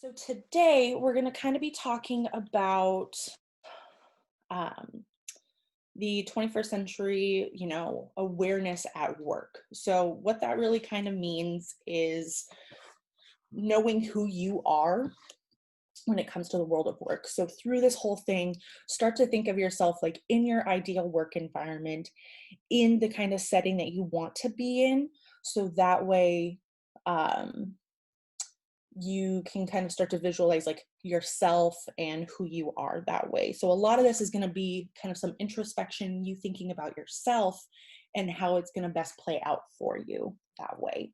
So today we're going to kind of be talking about um, the 21st century, awareness at work. So what that really kind of means is knowing who you are when it comes to the world of work. So through this whole thing, start to think of yourself like in your ideal work environment, in the kind of setting that you want to be in. So that way, um, you can kind of start to visualize like yourself and who you are that way. So a lot of this is going to be kind of some introspection, you thinking about yourself and how it's going to best play out for you that way.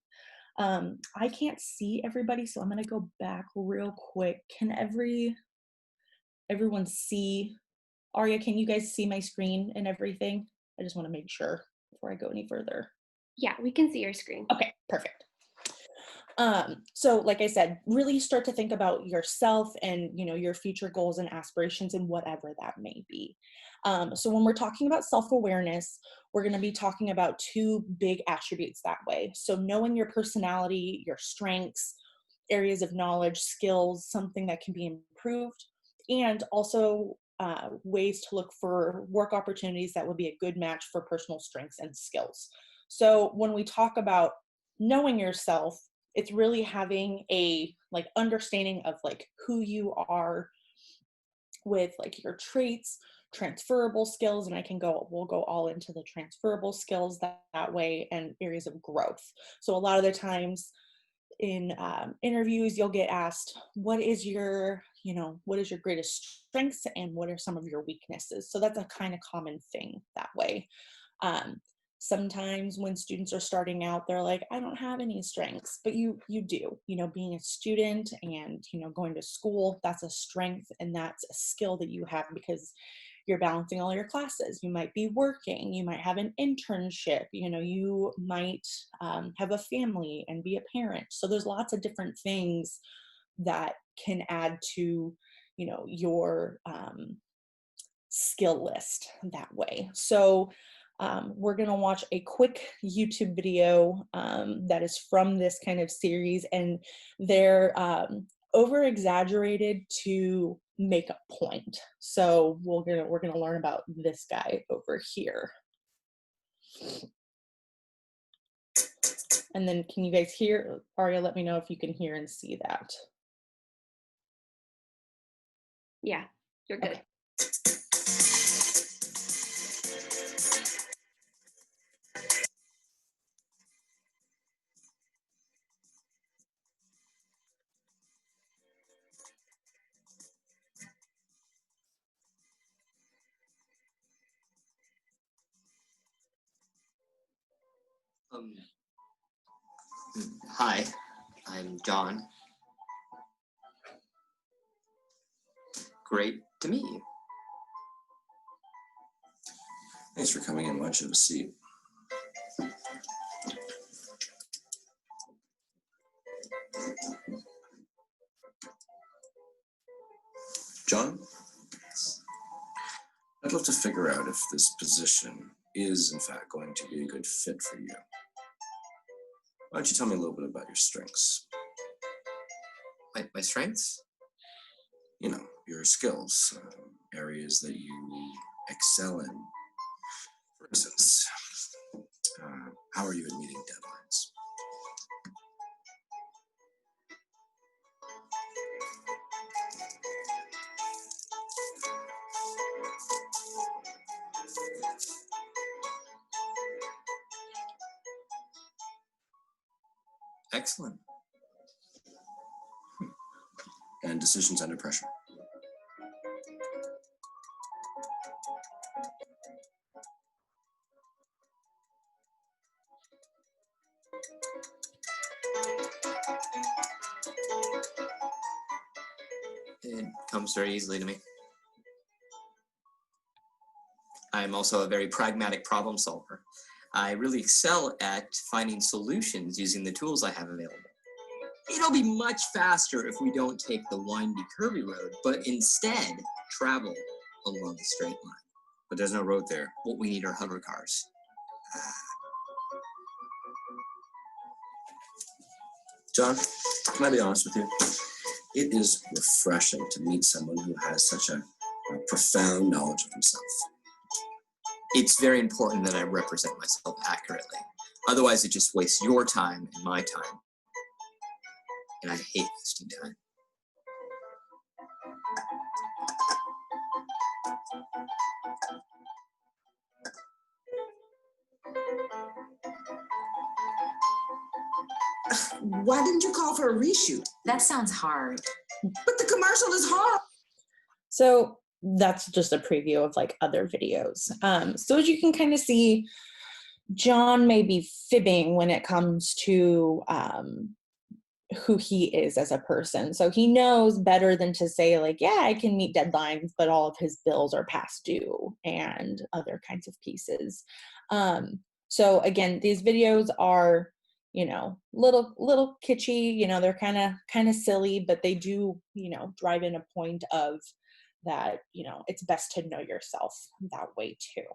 I can't see everybody, so I'm going to go back real quick. Can everyone see? Arya, can you guys see my screen and everything? I just want to make sure before I go any further. Yeah, we can see your screen. Okay, perfect. So like I said, really start to think about yourself and your future goals and aspirations and whatever that may be. So when we're talking about self-awareness, we're going to be talking about two big attributes that way. So knowing your personality, your strengths, areas of knowledge, skills, something that can be improved, and also ways to look for work opportunities that would be a good match for personal strengths and skills. So when we talk about knowing yourself, it's really having a like understanding of like who you are with like your traits, transferable skills, and we'll go all into the transferable skills that way, and areas of growth. So a lot of the times in interviews, you'll get asked, what is your greatest strengths and what are some of your weaknesses? So that's a kind of common thing that way. um, Sometimes when students are starting out, they're like, I don't have any strengths, but you do. Being a student and going to school, that's a strength and that's a skill that you have because you're balancing all your classes. You might be working, you might have an internship, you might have a family and be a parent. So there's lots of different things that can add to your skill list that way. So we're going to watch a quick YouTube video that is from this kind of series, and they're over exaggerated to make a point. So we're gonna learn about this guy over here. And then can you guys hear? Aria, let me know if you can hear and see that. Yeah, you're good. Okay. Hi, I'm John. Great to meet you. Thanks for coming in. Why don't you have a seat? John, I'd love to figure out if this position is in fact going to be a good fit for you. Why don't you tell me a little bit about your strengths? My strengths? Your skills, areas that you excel in. For instance, how are you at meeting deadlines? Excellent. And decisions under pressure. It comes very easily to me. I'm also a very pragmatic problem solver. I really excel at finding solutions using the tools I have available. It'll be much faster if we don't take the windy, curvy road, but instead travel along the straight line. But there's no road there. What we need are hover cars. John, can I be honest with you? It is refreshing to meet someone who has such a profound knowledge of himself. It's very important that I represent myself accurately. Otherwise, it just wastes your time and my time. And I hate wasting time. Why didn't you call for a reshoot? That sounds hard. But the commercial is hard. So that's just a preview of like other videos. So as you can kind of see, John may be fibbing when it comes to who he is as a person. So he knows better than to say like, yeah, I can meet deadlines, but all of his bills are past due and other kinds of pieces. So again, these videos are, you know, little kitschy, you know, they're kind of silly, but they do, you know, drive in a point of that, you know, it's best to know yourself that way too.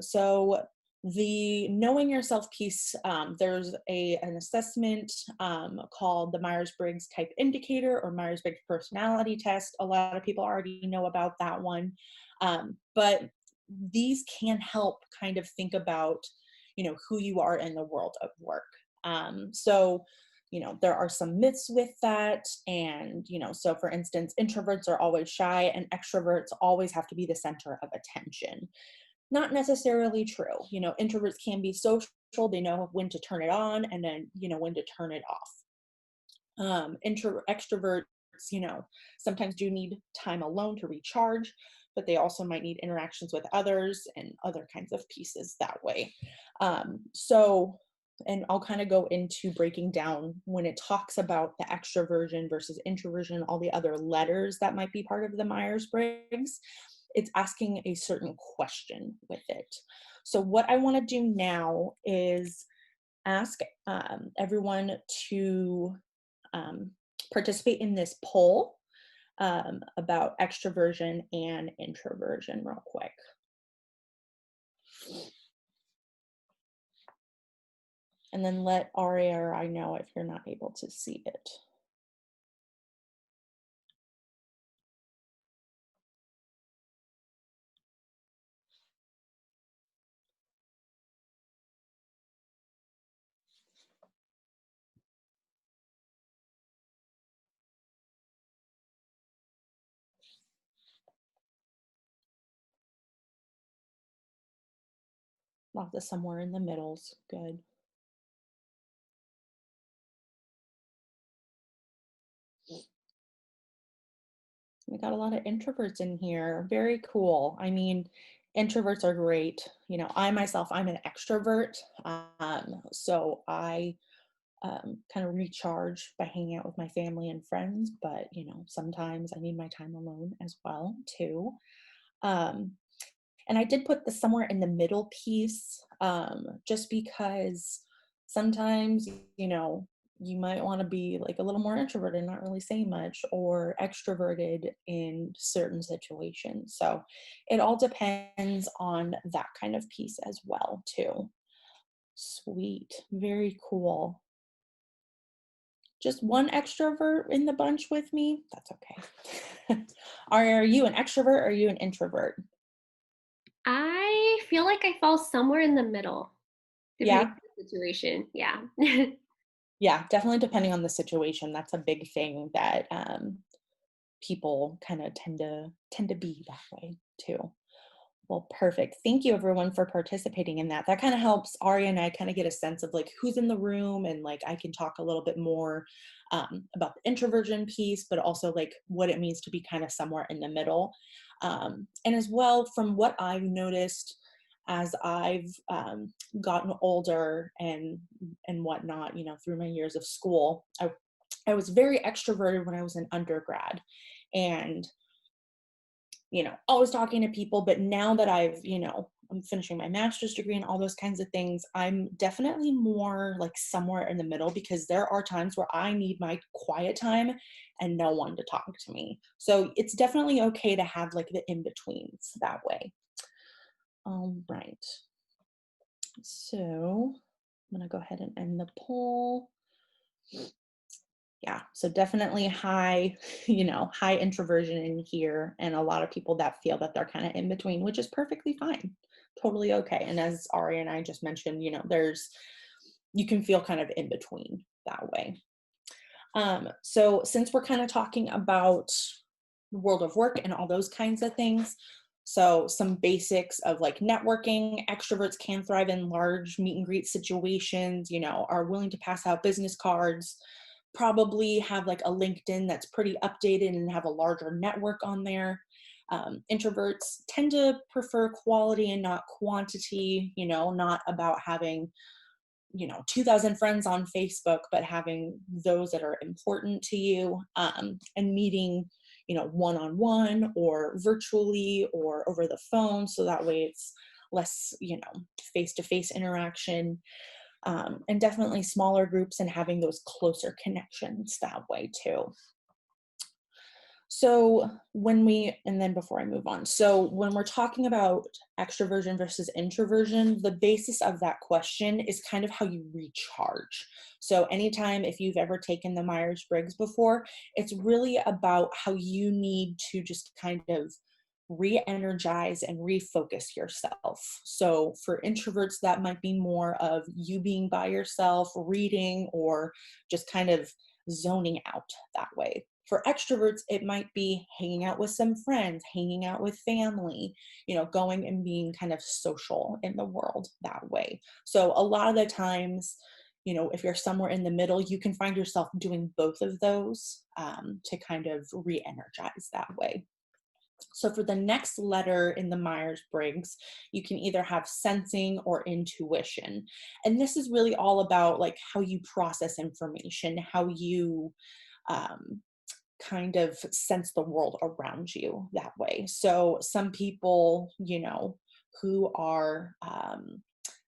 So the knowing yourself piece, there's an assessment called the Myers-Briggs Type Indicator or Myers-Briggs Personality Test. A lot of people already know about that one, but these can help kind of think about, you know, who you are in the world of work. So, you know, there are some myths with that. And, you know, so for instance, introverts are always shy and extroverts always have to be the center of attention. Not necessarily true. You know, introverts can be social. They know when to turn it on and then, you know, when to turn it off. Extroverts, you know, sometimes do need time alone to recharge, but they also might need interactions with others and other kinds of pieces that way. And I'll kind of go into breaking down when it talks about the extroversion versus introversion, all the other letters that might be part of the Myers-Briggs. It's asking a certain question with it. So what I want to do now is ask everyone to participate in this poll about extroversion and introversion real quick. And then let Aria or I know if you're not able to see it. Lock this somewhere in the middle's good. We got a lot of introverts in here. Very cool. I mean, introverts are great. You know, I myself, I'm an extrovert. So I kind of recharge by hanging out with my family and friends, but you know, sometimes I need my time alone as well too. And I did put the somewhere in the middle piece, just because sometimes, you know, you might want to be like a little more introverted and not really say much, or extroverted in certain situations. So it all depends on that kind of piece as well too. Sweet, very cool. Just one extrovert in the bunch with me? That's okay. Are you an extrovert or are you an introvert? I feel like I fall somewhere in the middle, depending Yeah. on the situation. Yeah. Yeah, definitely depending on the situation. That's a big thing that people kind of tend to be that way too. Well, perfect. Thank you everyone for participating in that. That kind of helps Aria and I kind of get a sense of like who's in the room, and like I can talk a little bit more about the introversion piece, but also like what it means to be kind of somewhere in the middle. And as well, from what I've noticed as I've gotten older and whatnot, you know, through my years of school, I was very extroverted when I was an undergrad, and you know, always talking to people. But now that I've, you know, I'm finishing my master's degree and all those kinds of things, I'm definitely more like somewhere in the middle, because there are times where I need my quiet time and no one to talk to me. So it's definitely okay to have like the in-betweens that way. All right. So I'm gonna go ahead and end the poll. Yeah, so definitely high, high introversion in here, and a lot of people that feel that they're kind of in between, which is perfectly fine, totally okay. And as Ari and I just mentioned, you can feel kind of in between that way. So since we're kind of talking about the world of work and all those kinds of things, so some basics of like networking: extroverts can thrive in large meet and greet situations, are willing to pass out business cards, probably have like a LinkedIn that's pretty updated and have a larger network on there. Introverts tend to prefer quality and not quantity, not about having 2,000 friends on Facebook, but having those that are important to you, and meeting, one-on-one or virtually or over the phone. So that way it's less, face-to-face interaction, and definitely smaller groups and having those closer connections that way too. So and then before I move on, so when we're talking about extroversion versus introversion, the basis of that question is kind of how you recharge. So anytime, if you've ever taken the Myers-Briggs before, it's really about how you need to just kind of re-energize and refocus yourself. So for introverts, that might be more of you being by yourself, reading, or just kind of zoning out that way. For extroverts, it might be hanging out with some friends, hanging out with family, going and being kind of social in the world that way. So a lot of the times, if you're somewhere in the middle, you can find yourself doing both of those, to kind of re-energize that way. So for the next letter in the Myers-Briggs, you can either have sensing or intuition. And this is really all about like how you process information, how you kind of sense the world around you that way. So some people, who are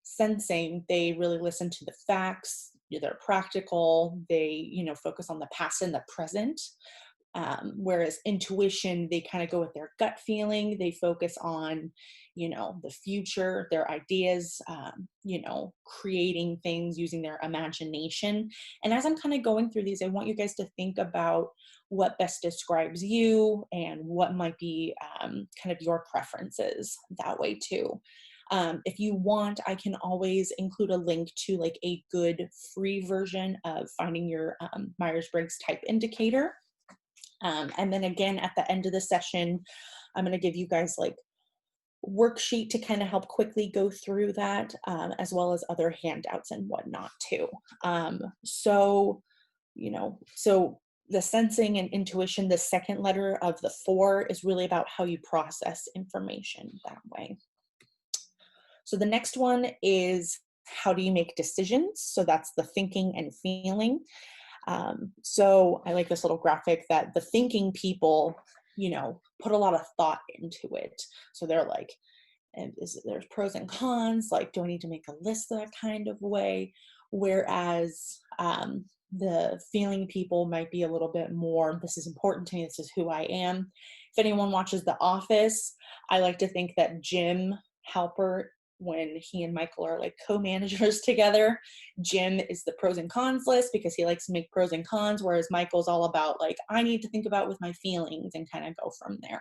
sensing, they really listen to the facts, they're practical, they, focus on the past and the present. Whereas intuition, they kind of go with their gut feeling. They focus on, the future, their ideas, creating things using their imagination. And as I'm kind of going through these, I want you guys to think about what best describes you and what might be, kind of your preferences that way too. If you want, I can always include a link to like a good free version of finding your Myers-Briggs type indicator. And then again, at the end of the session, I'm going to give you guys like worksheet to kind of help quickly go through that, as well as other handouts and whatnot too. So the sensing and intuition, the second letter of the 4, is really about how you process information that way. So the next one is how do you make decisions? So that's the thinking and feeling. So I like this little graphic that the thinking people, put a lot of thought into it. So they're like, there's pros and cons, like, do I need to make a list, that kind of way? Whereas the feeling people might be a little bit more, this is important to me, this is who I am. If anyone watches The Office, I like to think that Jim Halpert, when he and Michael are like co-managers together, Jim is the pros and cons list because he likes to make pros and cons, whereas Michael's all about like, I need to think about with my feelings and kind of go from there.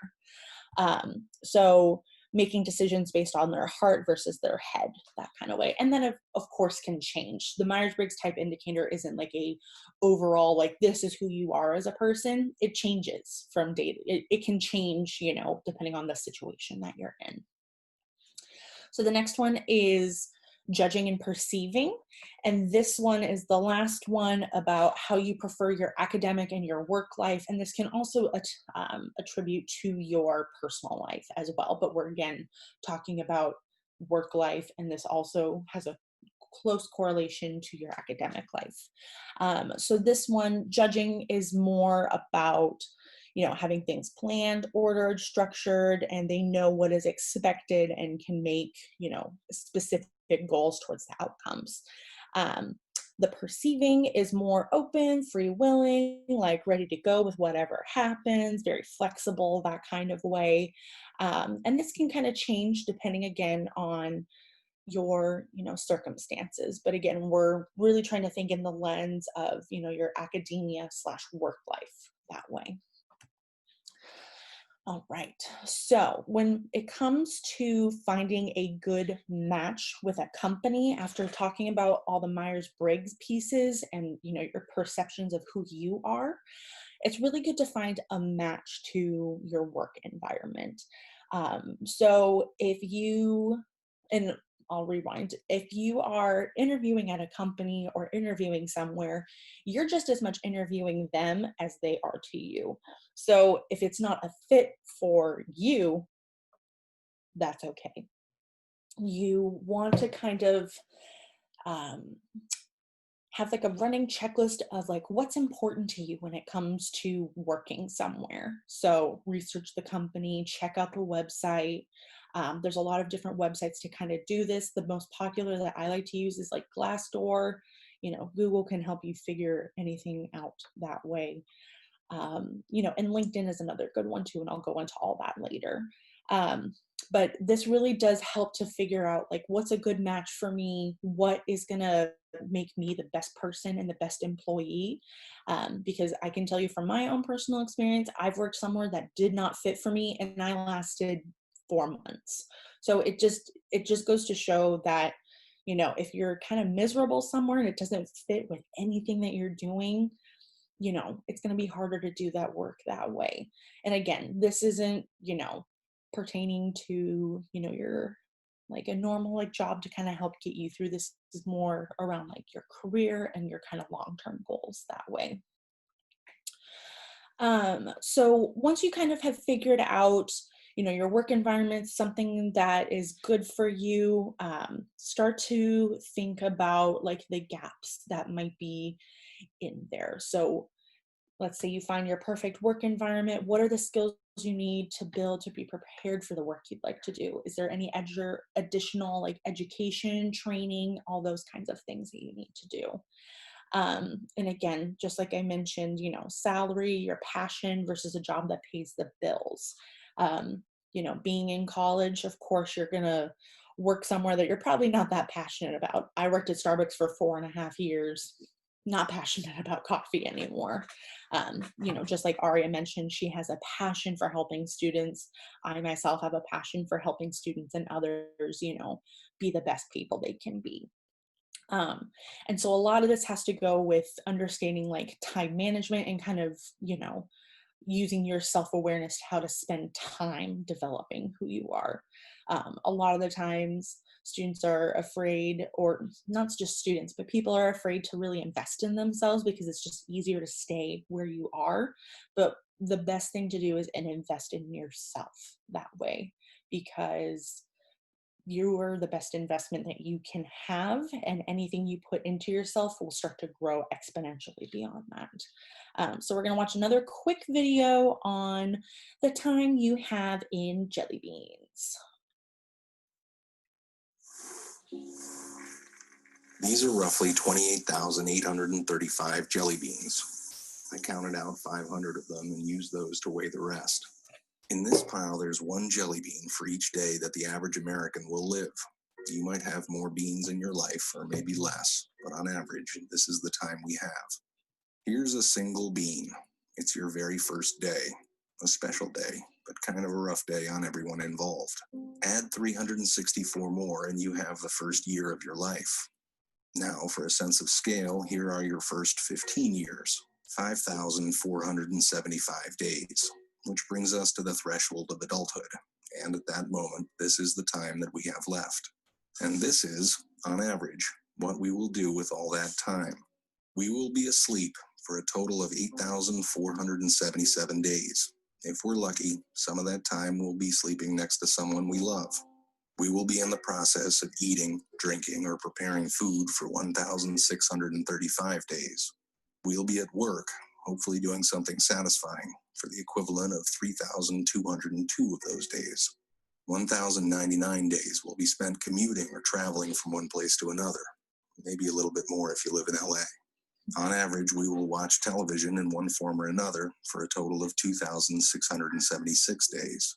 So making decisions based on their heart versus their head, that kind of way. And then of course can change. The Myers-Briggs type indicator isn't like a overall, like this is who you are as a person. It changes from day, it can change, depending on the situation that you're in. So the next one is judging and perceiving. And this one is the last one about how you prefer your academic and your work life. And this can also attribute to your personal life as well. But we're again talking about work life, and this also has a close correlation to your academic life. So this one, judging, is more about having things planned, ordered, structured, and they know what is expected and can make, specific goals towards the outcomes. The perceiving is more open, free willing, like ready to go with whatever happens, very flexible, that kind of way. And this can kind of change depending again on your, circumstances. But again, we're really trying to think in the lens of, your academia / work life that way. All right. So when it comes to finding a good match with a company, after talking about all the Myers-Briggs pieces and, your perceptions of who you are, it's really good to find a match to your work environment. So if you, and I'll rewind, if you are interviewing at a company or interviewing somewhere, you're just as much interviewing them as they are to you. So if it's not a fit for you, that's okay. You want to kind of have like a running checklist of like what's important to you when it comes to working somewhere. So research the company, check out the website. There's a lot of different websites to kind of do this. The most popular that I like to use is like Glassdoor. Google can help you figure anything out that way. And LinkedIn is another good one too, and I'll go into all that later. But this really does help to figure out like what's a good match for me, what is gonna make me the best person and the best employee. Because I can tell you from my own personal experience, I've worked somewhere that did not fit for me and I lasted 4 months. So it just goes to show that, if you're kind of miserable somewhere and it doesn't fit with anything that you're doing, it's going to be harder to do that work that way. And again, this isn't, pertaining to, your like a normal like job to kind of help get you through. This is more around like your career and your kind of long-term goals that way. So once you kind of have figured out, your work environment, something that is good for you, start to think about like the gaps that might be in there. So let's say you find your perfect work environment. What are the skills you need to build to be prepared for the work you'd like to do? Is there any additional like education, training, all those kinds of things that you need to do? And again, just like I mentioned, salary, your passion versus a job that pays the bills. Being in college, of course, you're going to work somewhere that you're probably not that passionate about. I worked at Starbucks for 4.5 years, not passionate about coffee anymore. Just like Aria mentioned, she has a passion for helping students. I myself have a passion for helping students and others, be the best people they can be. And so a lot of this has to go with understanding like time management and kind of, using your self-awareness to how to spend time developing who you are. A lot of the times students are afraid, or not just students, but people are afraid to really invest in themselves because it's just easier to stay where you are. But the best thing to do is invest in yourself that way, because you are the best investment that you can have, and anything you put into yourself will start to grow exponentially beyond that. So we're going to watch another quick video on the time you have in jelly beans. These are roughly 28,835 jelly beans. I counted out 500 of them and used those to weigh the rest. In this pile, there's one jelly bean for each day that the average American will live. You might have more beans in your life, or maybe less, but on average, this is the time we have. Here's a single bean. It's your very first day. A special day, but kind of a rough day on everyone involved. Add 364 more and you have the first year of your life. Now, for a sense of scale, here are your first 15 years, 5,475 days, which brings us to the threshold of adulthood. And at that moment, this is the time that we have left. And this is, on average, what we will do with all that time. We will be asleep for a total of 8,477 days. If we're lucky, some of that time we'll be sleeping next to someone we love. We will be in the process of eating, drinking, or preparing food for 1,635 days. We'll be at work, hopefully doing something satisfying, for the equivalent of 3,202 of those days. 1,099 days will be spent commuting or traveling from one place to another, maybe a little bit more if you live in LA. On average, we will watch television in one form or another for a total of 2,676 days.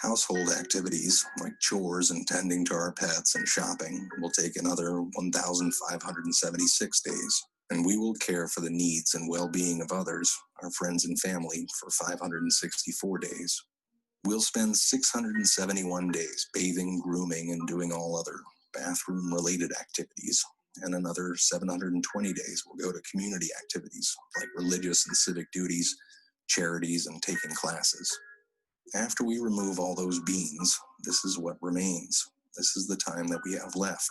Household activities like chores and tending to our pets and shopping will take another 1,576 days. And we will care for the needs and well-being of others, our friends and family, for 564 days. We'll spend 671 days bathing, grooming, and doing all other bathroom-related activities. And another 720 days will go to community activities like religious and civic duties, charities, and taking classes. After we remove all those beans, this is what remains. This is the time that we have left.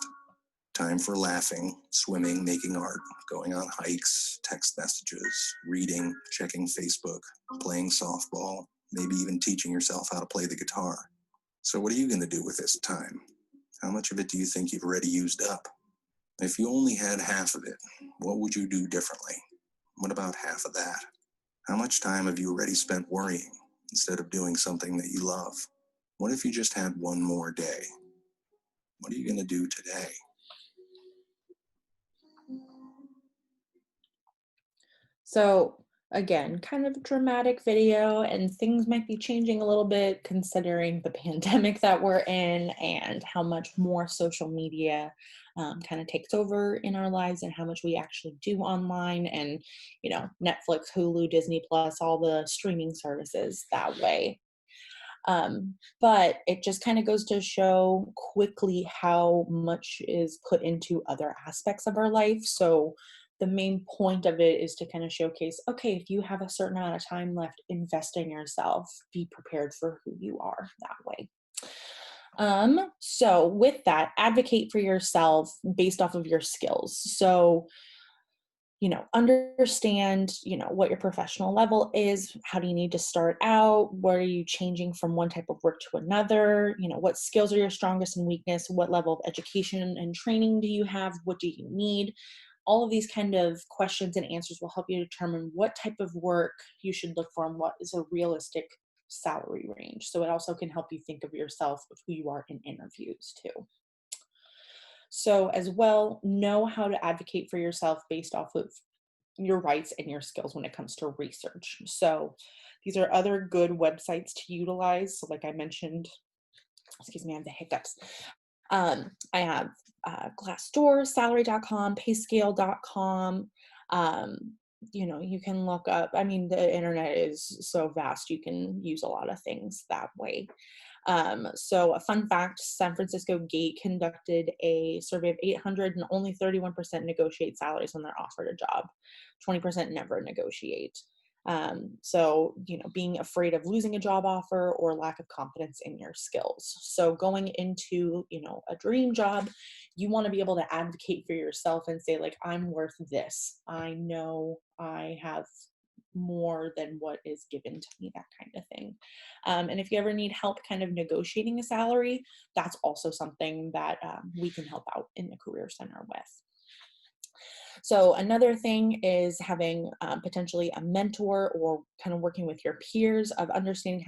Time for laughing, swimming, making art, going on hikes, text messages, reading, checking Facebook, playing softball, maybe even teaching yourself how to play the guitar. So what are you going to do with this time? How much of it do you think you've already used up? If you only had half of it, what would you do differently? What about half of that? How much time have you already spent worrying instead of doing something that you love? What if you just had one more day? What are you going to do today? So again, kind of a dramatic video, and things might be changing a little bit considering the pandemic that we're in and how much more social media kind of takes over in our lives and how much we actually do online, and Netflix, Hulu, Disney Plus, all the streaming services that way. But it just kind of goes to show quickly how much is put into other aspects of our life. So the main point of it is to kind of showcase, okay, if you have a certain amount of time left, invest in yourself, be prepared for who you are that way. So with that, advocate for yourself based off of your skills. So understand, what your professional level is. How do you need to start out? What are you changing from one type of work to another? What skills are your strongest and weakness? What level of education and training do you have? What do you need? All of these kind of questions and answers will help you determine what type of work you should look for and what is a realistic salary range. So it also can help you think of yourself, of who you are in interviews too. So as well, know how to advocate for yourself based off of your rights and your skills when it comes to research. So these are other good websites to utilize. So like I mentioned, excuse me, I have the hiccups. I have Glassdoor, salary.com, payscale.com. You can look up, the internet is so vast, you can use a lot of things that way. So a fun fact, San Francisco Gate conducted a survey of 800 and only 31% negotiate salaries when they're offered a job. 20% never negotiate. So, being afraid of losing a job offer or lack of confidence in your skills. So going into, a dream job, you want to be able to advocate for yourself and say, like, I'm worth this. I know I have more than what is given to me, that kind of thing. And if you ever need help kind of negotiating a salary, that's also something that we can help out in the Career Center with. So another thing is having potentially a mentor or kind of working with your peers of understanding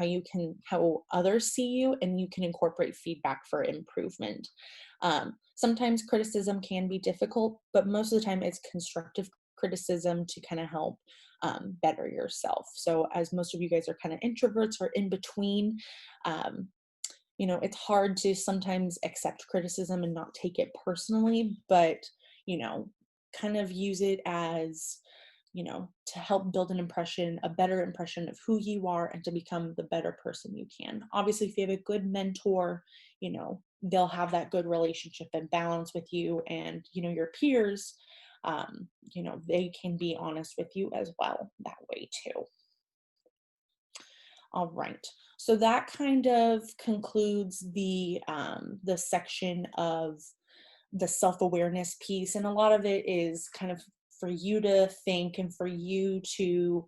how others see you, and you can incorporate feedback for improvement. Sometimes criticism can be difficult, but most of the time it's constructive criticism to kind of help better yourself. So as most of you guys are kind of introverts or in between, it's hard to sometimes accept criticism and not take it personally, but, kind of use it as, to help build a better impression of who you are and to become the better person you can. Obviously, if you have a good mentor, they'll have that good relationship and balance with you, and, your peers, they can be honest with you as well that way too. All right. So that kind of concludes the section of the self-awareness piece. And a lot of it is kind of for you to think and for you to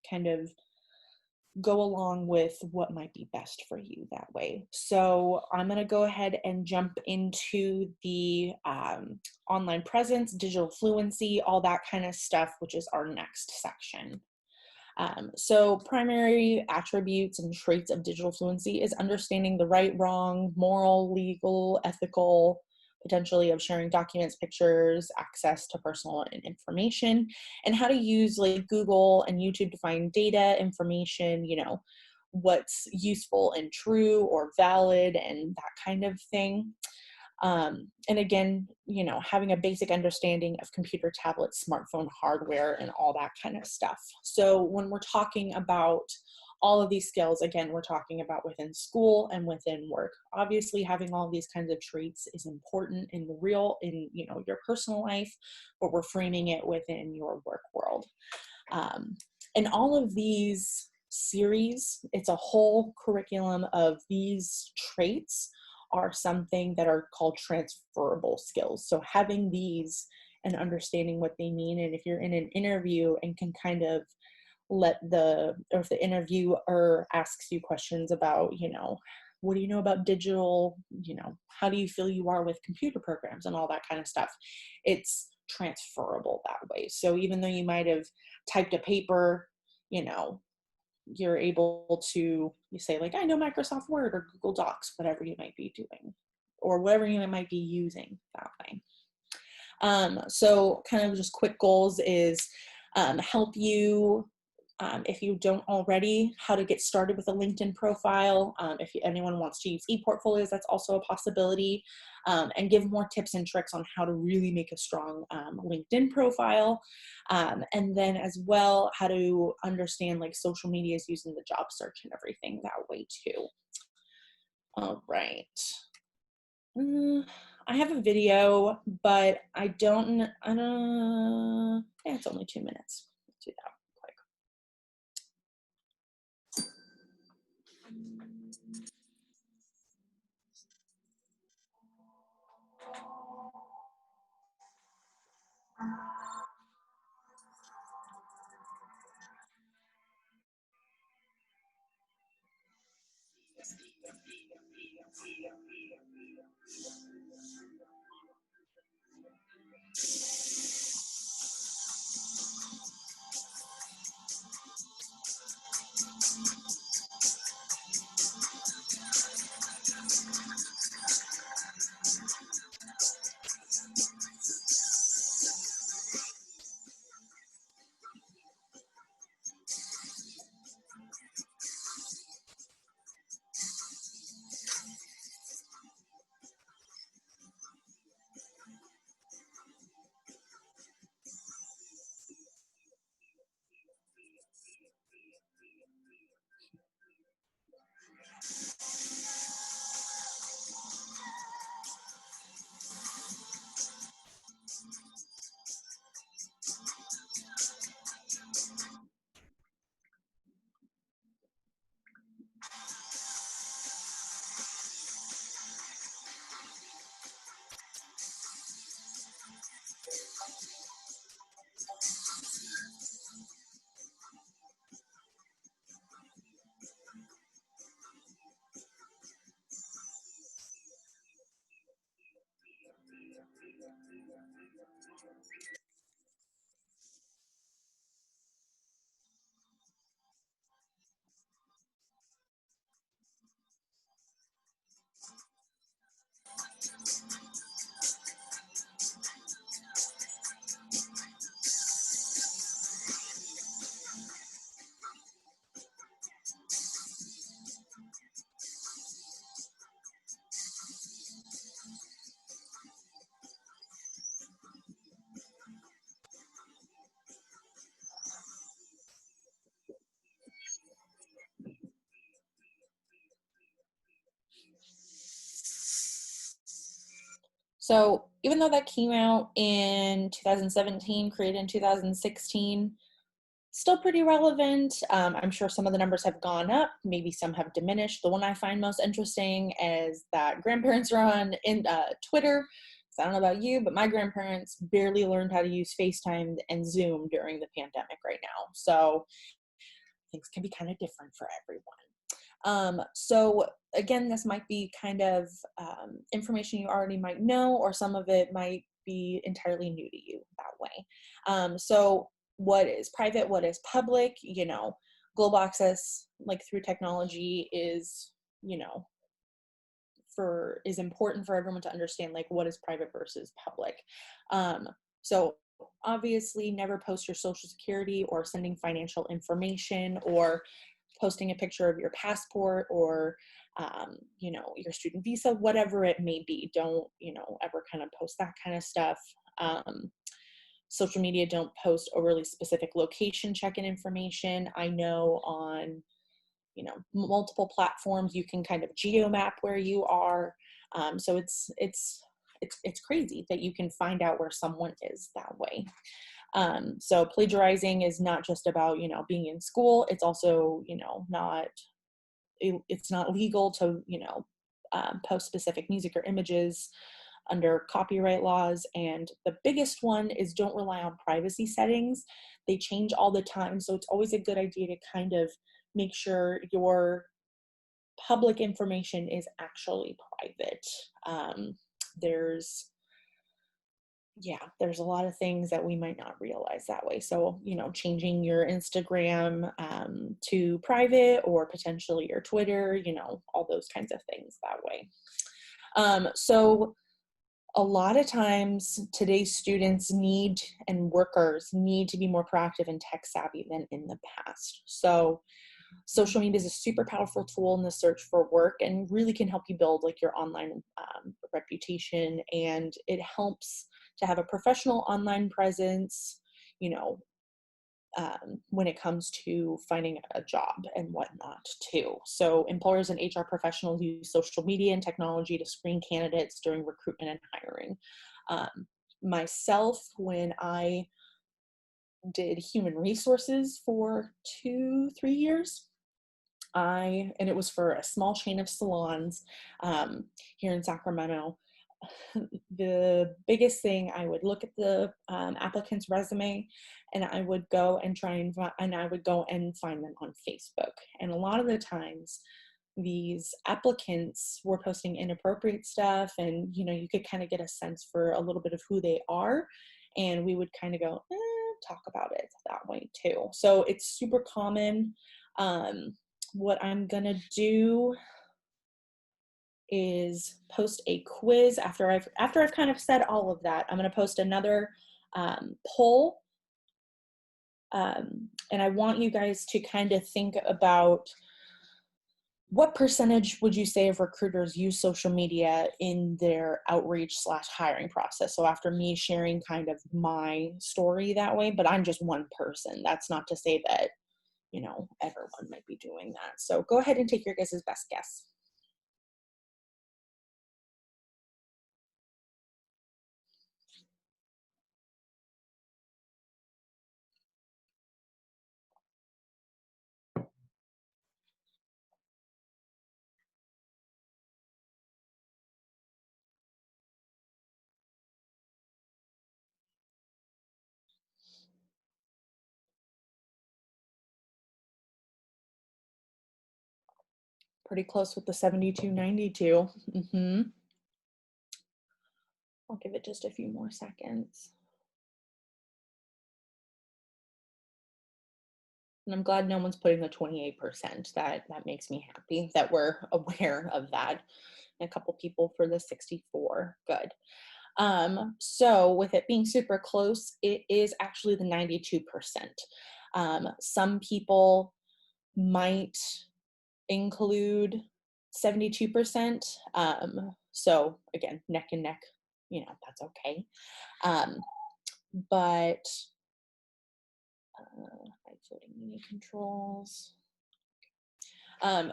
kind of go along with what might be best for you that way. So I'm going to go ahead and jump into the online presence, digital fluency, all that kind of stuff, which is our next section. So primary attributes and traits of digital fluency is understanding the right, wrong, moral, legal, ethical, potentially of sharing documents, pictures, access to personal information, and how to use like Google and YouTube to find data, information, what's useful and true or valid and that kind of thing. And again, having a basic understanding of computer, tablet, smartphone hardware, and all that kind of stuff. So when we're talking about all of these skills, again, we're talking about within school and within work. Obviously, having all of these kinds of traits is important in your personal life, but we're framing it within your work world. And all of these series, it's a whole curriculum of these traits are something that are called transferable skills. So having these and understanding what they mean, and if you're in an interview and can kind of if the interviewer asks you questions about, what do you know about digital, how do you feel you are with computer programs and all that kind of stuff, it's transferable that way. So even though you might have typed a paper, you're able to say like, I know Microsoft Word or Google Docs, whatever you might be doing or whatever you might be using that way. So kind of just quick goals is help you, if you don't already, how to get started with a LinkedIn profile. If anyone wants to use e-portfolios, that's also a possibility. And give more tips and tricks on how to really make a strong LinkedIn profile. And then as well, how to understand like social media is used in the job search and everything that way too. All right. I have a video, but yeah, it's only 2 minutes. Let's do that quick. So even though that came out in 2017, created in 2016, still pretty relevant. I'm sure some of the numbers have gone up, maybe some have diminished. The one I find most interesting is that grandparents are on Twitter. So I don't know about you, but my grandparents barely learned how to use FaceTime and Zoom during the pandemic right now. So things can be kind of different for everyone. So again, this might be kind of information you already might know, or some of it might be entirely new to you that way. So what is private, what is public, global access, like through technology is, is important for everyone to understand, like what is private versus public. So obviously never post your social security or sending financial information or posting a picture of your passport or, you know, your student visa, whatever it may be. Don't, you know, ever kind of post that kind of stuff. Social media, don't post overly specific location check-in information. I know on, you know, multiple platforms, you can kind of geomap where you are. So it's crazy that you can find out where someone is that way. So plagiarizing is not just about, you know, being in school. It's also, you know, it's not legal to, you know, post specific music or images under copyright laws. And the biggest one is don't rely on privacy settings. They change all the time. So it's always a good idea to kind of make sure your public information is actually private. There's a lot of things that we might not realize that way. So, you know, changing your Instagram to private, or potentially your Twitter, you know, all those kinds of things that way. So a lot of times today's students and workers need to be more proactive and tech savvy than in the past. So social media is a super powerful tool in the search for work and really can help you build like your online reputation. And it helps to have a professional online presence, you know, when it comes to finding a job and whatnot too. So employers and HR professionals use social media and technology to screen candidates during recruitment and hiring. Myself, when I did human resources for 2-3 years, and it was for a small chain of salons here in Sacramento. The biggest thing, I would look at the applicant's resume, and I would go and find them on Facebook. And a lot of the times these applicants were posting inappropriate stuff, and you know, you could kind of get a sense for a little bit of who they are, and we would kind of go talk about it that way too. So it's super common. What I'm gonna do is post a quiz after I've kind of said all of that. I'm going to post another poll, and I want you guys to kind of think about what percentage would you say of recruiters use social media in their outreach/hiring process. So after me sharing kind of my story that way, but I'm just one person. That's not to say that, you know, everyone might be doing that. So go ahead and take your guys' best guess. Pretty close with the 72-92. I'll give it just a few more seconds. And I'm glad no one's putting the 28%. That makes me happy that we're aware of that. And a couple people for the 64. Good. So with it being super close, it is actually the 92%. Some people might include 72%. So again, neck and neck, you know, that's okay. But floating media controls.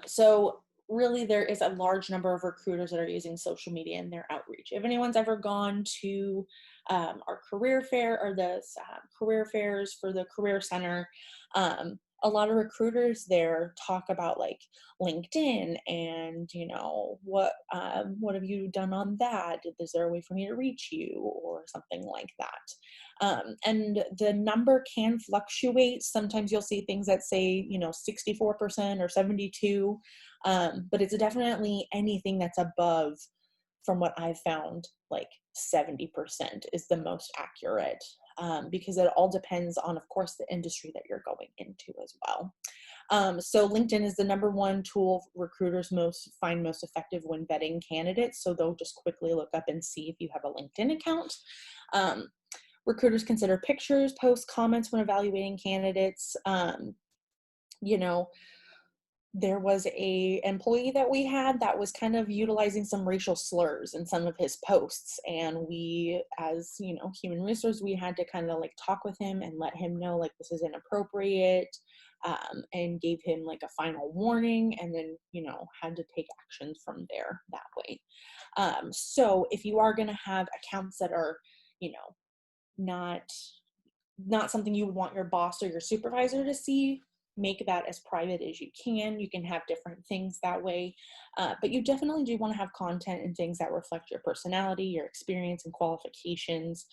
So really there is a large number of recruiters that are using social media in their outreach. If anyone's ever gone to our career fair or the career fairs for the Career Center, a lot of recruiters there talk about like LinkedIn and, you know, what have you done on that? Is there a way for me to reach you or something like that? And the number can fluctuate. Sometimes you'll see things that say, you know, 64% or 72, but it's definitely anything that's above, from what I've found, like 70% is the most accurate, because it all depends on, of course, the industry that you're going into as well. So LinkedIn is the #1 tool recruiters find most effective when vetting candidates. So they'll just quickly look up and see if you have a LinkedIn account. Recruiters consider pictures, posts, comments when evaluating candidates. You know, there was a employee that we had that was kind of utilizing some racial slurs in some of his posts, and we, as you know, human resource, we had to kind of like talk with him and let him know like this is inappropriate, and gave him like a final warning, and then, you know, had to take actions from there that way. So if you are going to have accounts that are, you know, not something you would want your boss or your supervisor to see, make that as private as you can. You can have different things that way, but you definitely do want to have content and things that reflect your personality, your experience, and qualifications,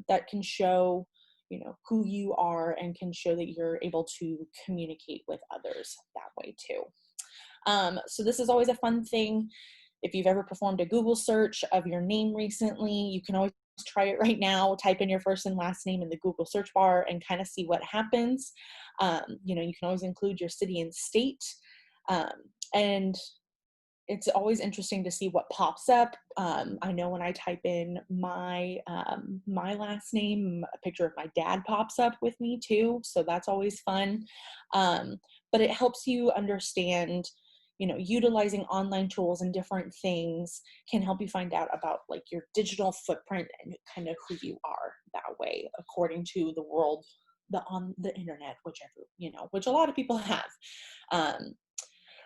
that can show, you know, who you are and can show that you're able to communicate with others that way too. So this is always a fun thing. If you've ever performed a Google search of your name recently, you can always try it right now. Type in your first and last name in the Google search bar and kind of see what happens. You know, you can always include your city and state. And it's always interesting to see what pops up. I know when I type in my last name, a picture of my dad pops up with me too. So that's always fun. But it helps you understand, you know, utilizing online tools and different things can help you find out about like your digital footprint and kind of who you are that way, according to the world, on the internet, whichever, you know, which a lot of people have.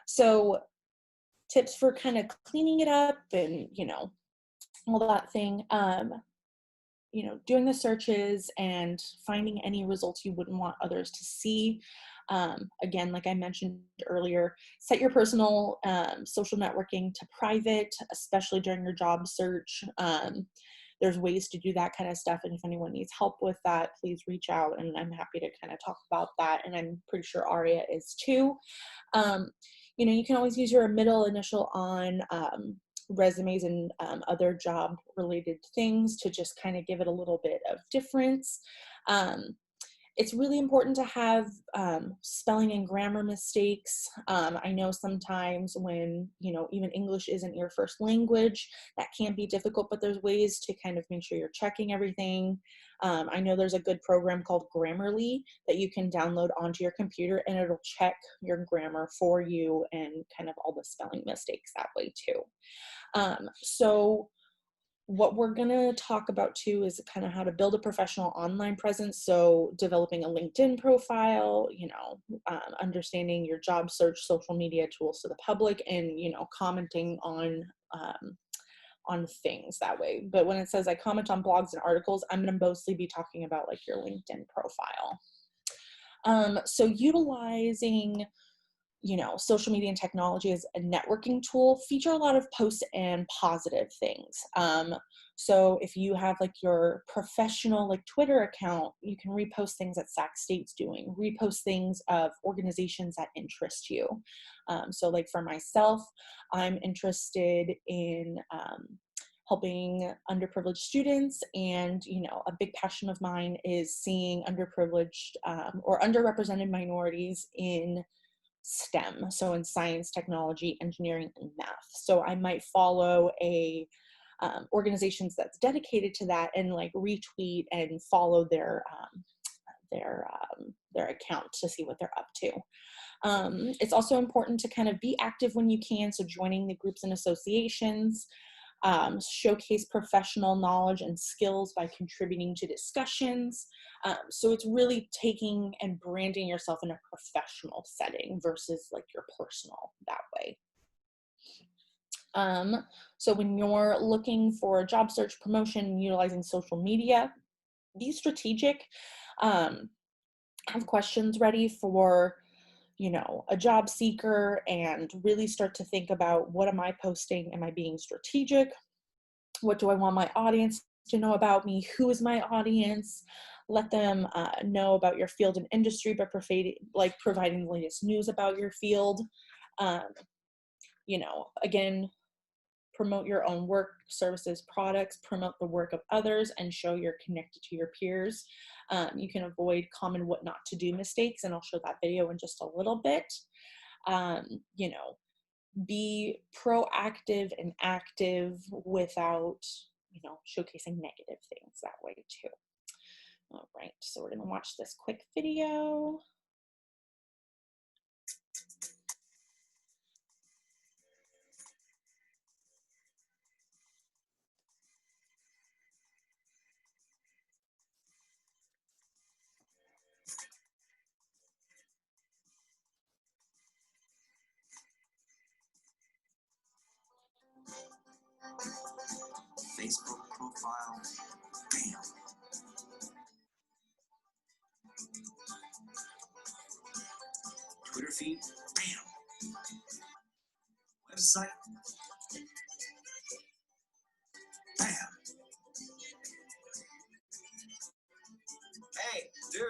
So tips for kind of cleaning it up and, you know, all that thing. You know, doing the searches and finding any results you wouldn't want others to see. Again, like I mentioned earlier, set your personal social networking to private, especially during your job search. There's ways to do that kind of stuff, and if anyone needs help with that, please reach out, and I'm happy to kind of talk about that, and I'm pretty sure Aria is too. You know, you can always use your middle initial on resumes and other job related things to just kind of give it a little bit of difference. It's really important to have spelling and grammar mistakes. I know sometimes when, you know, even English isn't your first language, that can be difficult, but there's ways to kind of make sure you're checking everything. I know there's a good program called Grammarly that you can download onto your computer, and it'll check your grammar for you and kind of all the spelling mistakes that way too. So what we're going to talk about too is kind of how to build a professional online presence. So developing a LinkedIn profile, you know, understanding your job search social media tools to the public, and, you know, commenting on things that way. But when it says I comment on blogs and articles, I'm going to mostly be talking about like your LinkedIn profile. So utilizing, you know, social media and technology as a networking tool feature a lot of posts and positive things. So if you have like your professional like Twitter account, you can repost things that Sac State's doing, repost things of organizations that interest you. So like for myself, I'm interested in helping underprivileged students, and, you know, a big passion of mine is seeing underprivileged or underrepresented minorities in STEM, so in science, technology, engineering, and math. So I might follow a organizations that's dedicated to that and like retweet and follow their account to see what they're up to. It's also important to kind of be active when you can, so joining the groups and associations. Showcase professional knowledge and skills by contributing to discussions. So it's really taking and branding yourself in a professional setting versus like your personal that way. So when you're looking for a job search, promotion, utilizing social media, be strategic. Have questions ready for, you know, a job seeker, and really start to think about, what am I posting? Am I being strategic? What do I want my audience to know about me? Who is my audience? Let them know about your field and industry by providing the latest news about your field. You know, again, promote your own work, services, products, promote the work of others, and show you're connected to your peers. You can avoid common what not to do mistakes, and I'll show that video in just a little bit. You know, be proactive and active without, you know, showcasing negative things that way too. All right, so we're going to watch this quick video. profile. Bam. Twitter feed. Bam. Website. Bam. Hey, dude.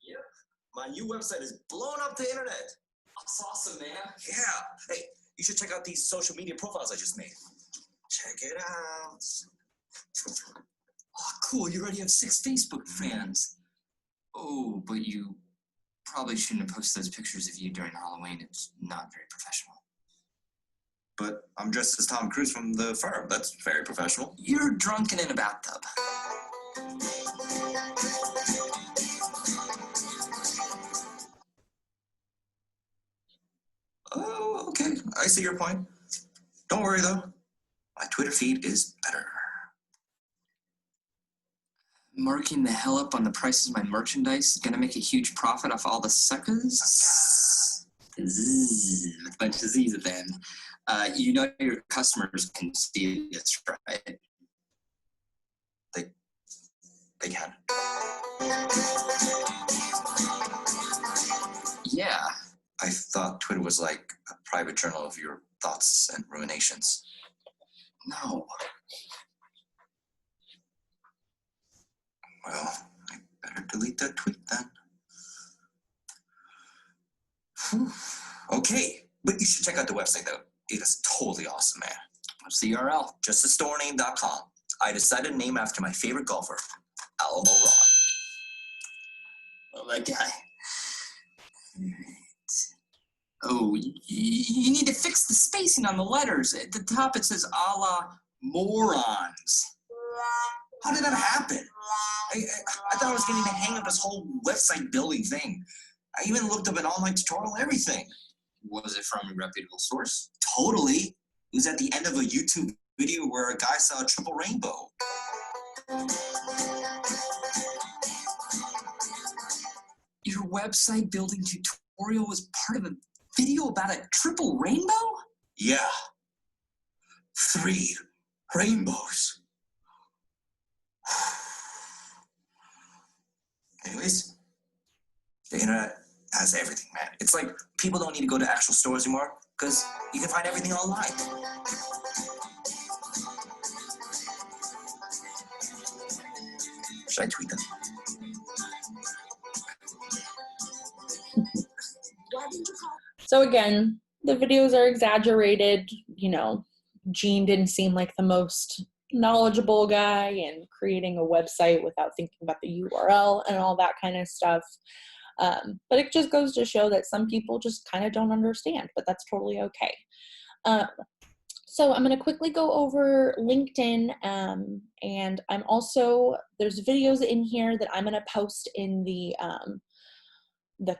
Yep. My new website is blowing up the internet. That's awesome, man. Yeah. Hey, you should check out these social media profiles I just made. Check it out. Oh, cool. You already have 6 Facebook fans. Oh, but you probably shouldn't have posted those pictures of you during Halloween. It's not very professional. But I'm dressed as Tom Cruise from The Firm. That's very professional. You're drunk and in a bathtub. Oh, okay. I see your point. Don't worry, though. My Twitter feed is better. Marking the hell up on the prices of my merchandise, gonna make a huge profit off all the suckers. Zzz, with a bunch of Z's at the end. You know your customers can see this, right? They can. Yeah. I thought Twitter was like a private journal of your thoughts and ruminations. No. Well, I better delete that tweet then. Whew. Okay, but you should check out the website though. It is totally awesome, man. What's the URL? Justastorename.com. I decided to name after my favorite golfer, Alamo Ron. Well, that guy. Oh, you need to fix the spacing on the letters. At the top it says a la morons. How did that happen? I thought I was getting the hang of this whole website building thing. I even looked up an online tutorial and everything. Was it from a reputable source? Totally. It was at the end of a YouTube video where a guy saw a triple rainbow. Your website building tutorial was part of a video about a triple rainbow? Yeah. 3 rainbows. Anyways, the internet has everything, man. It's like people don't need to go to actual stores anymore because you can find everything online. Should I tweet them? Why didn't you call? So again, the videos are exaggerated. Gene didn't seem like the most knowledgeable guy and creating a website without thinking about the URL and all that kind of stuff. But it just goes to show that some people just kind of don't understand, but that's totally okay. So I'm going to quickly go over LinkedIn, and I'm also, there's videos in here that I'm going to post in the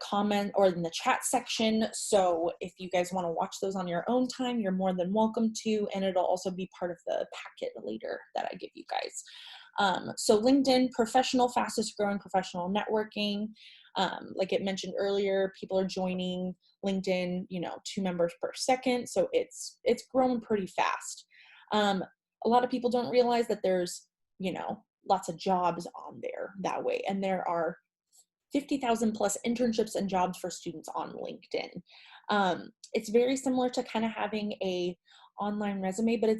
comment or in the chat section. So if you guys want to watch those on your own time, you're more than welcome to, and it'll also be part of the packet later that I give you guys. So LinkedIn, professional, fastest growing professional networking. Like it mentioned earlier, people are joining LinkedIn, 2 members per second. So it's growing pretty fast. A lot of people don't realize that there's, lots of jobs on there that way. And there are 50,000 plus internships and jobs for students on LinkedIn. It's very similar to kind of having a online resume, but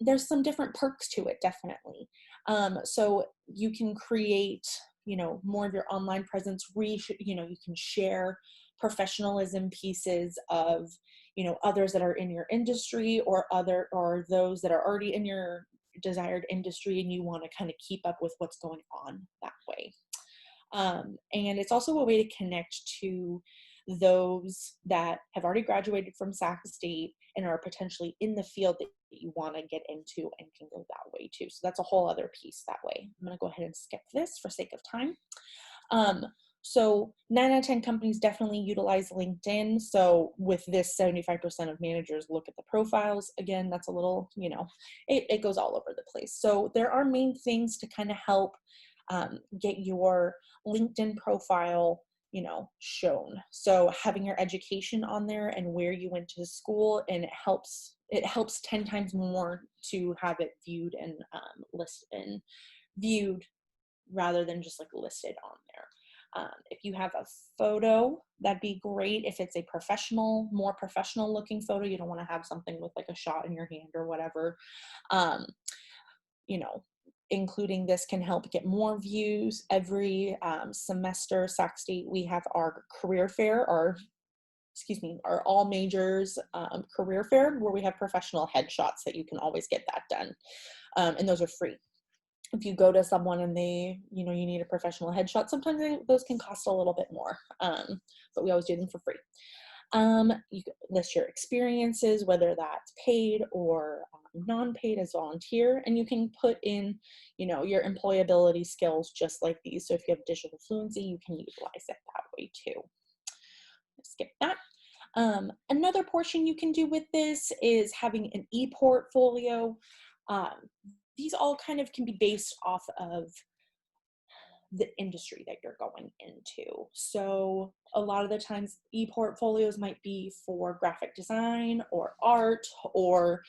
there's some different perks to it, definitely. So you can create, more of your online presence. You can share professionalism pieces of, others that are in your industry or those that are already in your desired industry, and you want to kind of keep up with what's going on that way. And it's also a way to connect to those that have already graduated from Sac State and are potentially in the field that you want to get into and can go that way too. So that's a whole other piece that way. I'm going to go ahead and skip this for sake of time. So 9 out of 10 companies definitely utilize LinkedIn. So with this, 75% of managers look at the profiles. Again, that's a little, it goes all over the place. So there are main things to kind of help get your LinkedIn profile shown. So having your education on there and where you went to school, and it helps 10 times more to have it viewed and viewed rather than just like listed on there. If you have a photo, that'd be great. If it's a more professional looking photo, you don't want to have something with like a shot in your hand or whatever. Including this can help get more views. Every semester, Sac State, we have our career fair, our all majors career fair, where we have professional headshots that you can always get that done. And those are free. If you go to someone and they, you need a professional headshot, sometimes those can cost a little bit more, but we always do them for free. You can list your experiences, whether that's paid or non-paid as volunteer, and you can put in, your employability skills just like these. So if you have digital fluency, you can utilize it that way too. Skip that. Another portion you can do with this is having an e-portfolio. These all kind of can be based off of the industry that you're going into. So a lot of the times e-portfolios might be for graphic design or art, or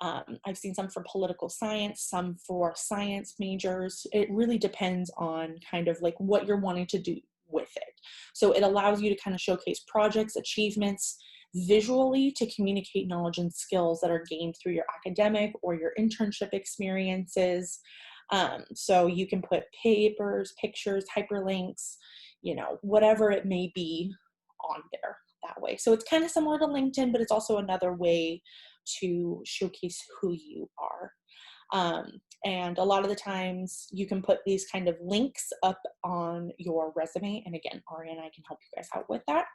I've seen some for political science, some for science majors. It really depends on kind of like what you're wanting to do with it. So it allows you to kind of showcase projects, achievements, visually to communicate knowledge and skills that are gained through your academic or your internship experiences. So you can put papers, pictures, hyperlinks, whatever it may be on there that way. So it's kind of similar to LinkedIn, but it's also another way to showcase who you are. And a lot of the times you can put these kind of links up on your resume. And again, Ari and I can help you guys out with that.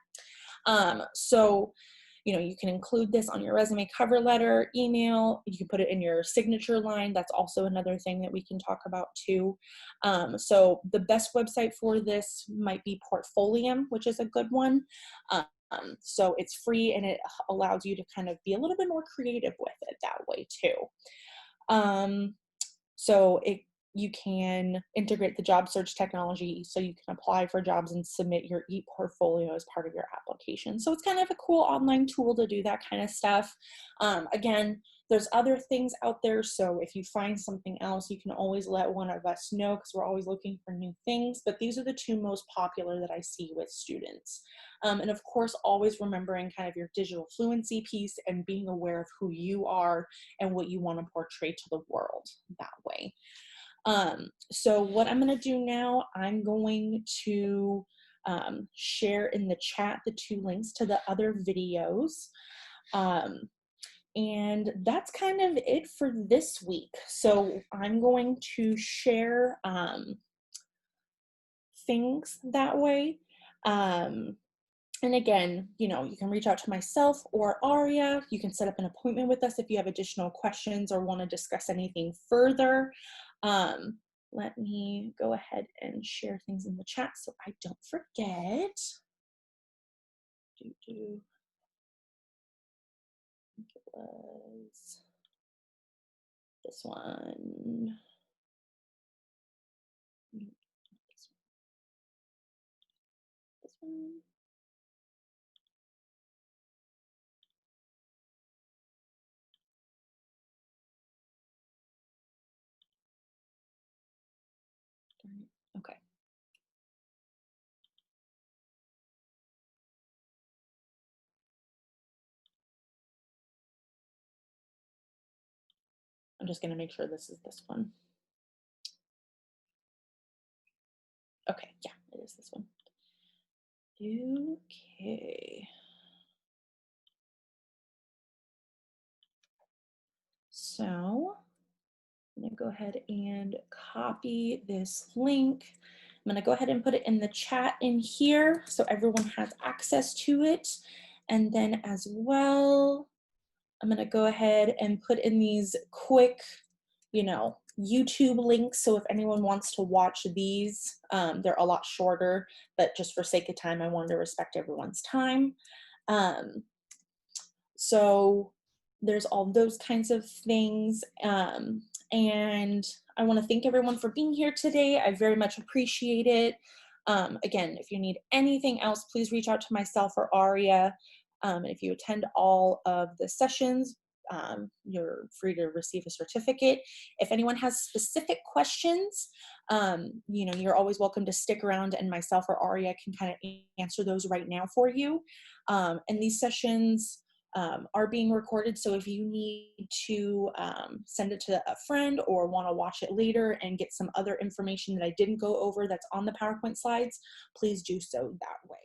So, you can include this on your resume, cover letter, email. You can put it in your signature line. That's also another thing that we can talk about too. So the best website for this might be Portfolium, which is a good one. So it's free and it allows you to kind of be a little bit more creative with it that way too. So you can integrate the job search technology so you can apply for jobs and submit your e-portfolio as part of your application. So it's kind of a cool online tool to do that kind of stuff. Again, there's other things out there. So if you find something else, you can always let one of us know, because we're always looking for new things. But these are the two most popular that I see with students. And of course, always remembering kind of your digital fluency piece and being aware of who you are and what you want to portray to the world that way. So what I'm going to do now, I'm going to share in the chat the 2 links to the other videos. And that's kind of it for this week. So I'm going to share things that way. And again, you can reach out to myself or Aria. You can set up an appointment with us if you have additional questions or want to discuss anything further. Let me go ahead and share things in the chat so I don't forget. I think it was this one. This one. Okay. I'm just going to make sure this is this one. Okay, yeah, it is this one. Okay. So I'm going to go ahead and copy this link. I'm going to go ahead and put it in the chat in here so everyone has access to it. And then as well, I'm going to go ahead and put in these quick, YouTube links. So if anyone wants to watch these, they're a lot shorter, but just for sake of time, I wanted to respect everyone's time. So there's all those kinds of things. And I want to thank everyone for being here today. I very much appreciate it. Again, if you need anything else, please reach out to myself or Aria. And if you attend all of the sessions, you're free to receive a certificate. If anyone has specific questions, you're always welcome to stick around, and myself or Aria can kind of answer those right now for you. And these sessions are being recorded, so if you need to send it to a friend or want to watch it later and get some other information that I didn't go over that's on the PowerPoint slides, please do so that way.